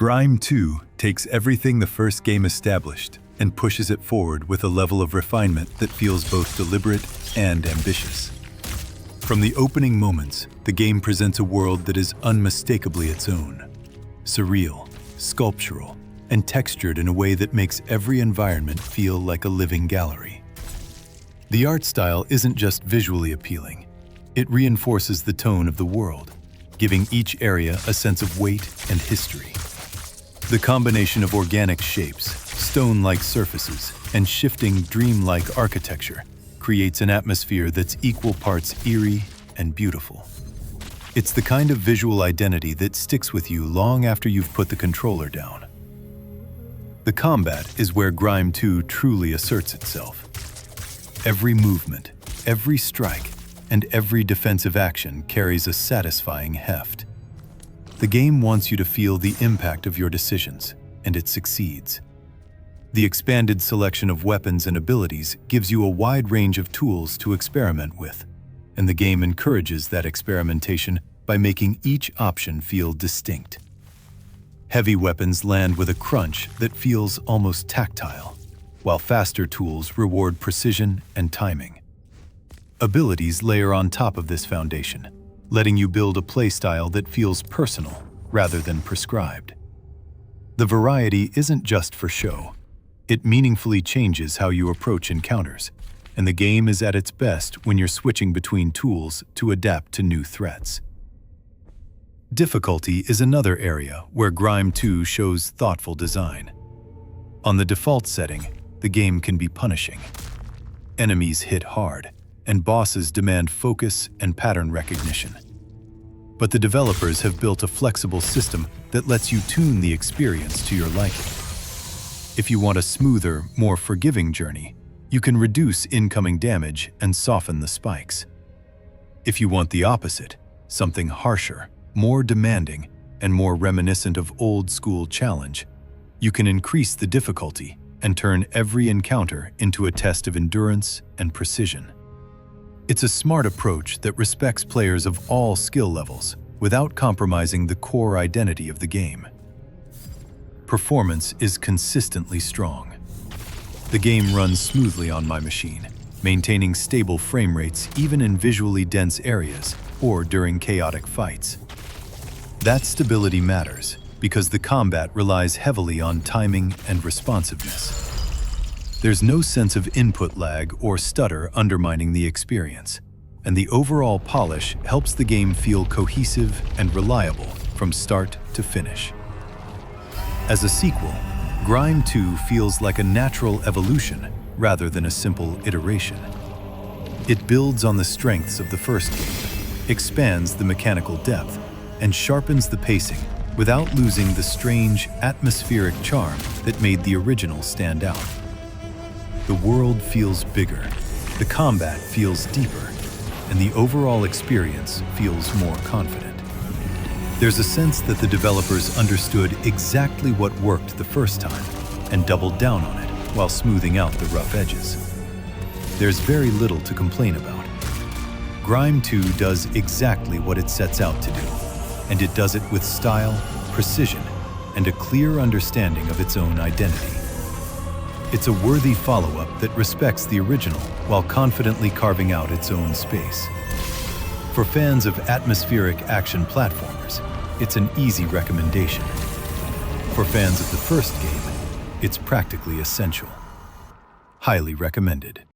Grime II takes everything the first game established and pushes it forward with a level of refinement that feels both deliberate and ambitious. From the opening moments, the game presents a world that is unmistakably its own. Surreal, sculptural, and textured in a way that makes every environment feel like a living gallery. The art style isn't just visually appealing. It reinforces the tone of the world, giving each area a sense of weight and history. The combination of organic shapes, stone-like surfaces, and shifting dreamlike architecture creates an atmosphere that's equal parts eerie and beautiful. It's the kind of visual identity that sticks with you long after you've put the controller down. The combat is where Grime II truly asserts itself. Every movement, every strike, and every defensive action carries a satisfying heft. The game wants you to feel the impact of your decisions, and it succeeds. The expanded selection of weapons and abilities gives you a wide range of tools to experiment with, and the game encourages that experimentation by making each option feel distinct. Heavy weapons land with a crunch that feels almost tactile, while faster tools reward precision and timing. Abilities layer on top of this foundation, letting you build a playstyle that feels personal rather than prescribed. The variety isn't just for show. It meaningfully changes how you approach encounters, and the game is at its best when you're switching between tools to adapt to new threats. Difficulty is another area where Grime II shows thoughtful design. On the default setting, the game can be punishing. Enemies hit hard, and bosses demand focus and pattern recognition. But the developers have built a flexible system that lets you tune the experience to your liking. If you want a smoother, more forgiving journey, you can reduce incoming damage and soften the spikes. If you want the opposite, something harsher, more demanding, and more reminiscent of old-school challenge, you can increase the difficulty and turn every encounter into a test of endurance and precision. It's a smart approach that respects players of all skill levels without compromising the core identity of the game. Performance is consistently strong. The game runs smoothly on my machine, maintaining stable frame rates even in visually dense areas or during chaotic fights. That stability matters because the combat relies heavily on timing and responsiveness. There's no sense of input lag or stutter undermining the experience, and the overall polish helps the game feel cohesive and reliable from start to finish. As a sequel, Grime II feels like a natural evolution rather than a simple iteration. It builds on the strengths of the first game, expands the mechanical depth, and sharpens the pacing without losing the strange, atmospheric charm that made the original stand out. The world feels bigger, the combat feels deeper, and the overall experience feels more confident. There's a sense that the developers understood exactly what worked the first time and doubled down on it while smoothing out the rough edges. There's very little to complain about. Grime II does exactly what it sets out to do, and it does it with style, precision, and a clear understanding of its own identity. It's a worthy follow-up that respects the original while confidently carving out its own space. For fans of atmospheric action platformers, it's an easy recommendation. For fans of the first game, it's practically essential. Highly recommended.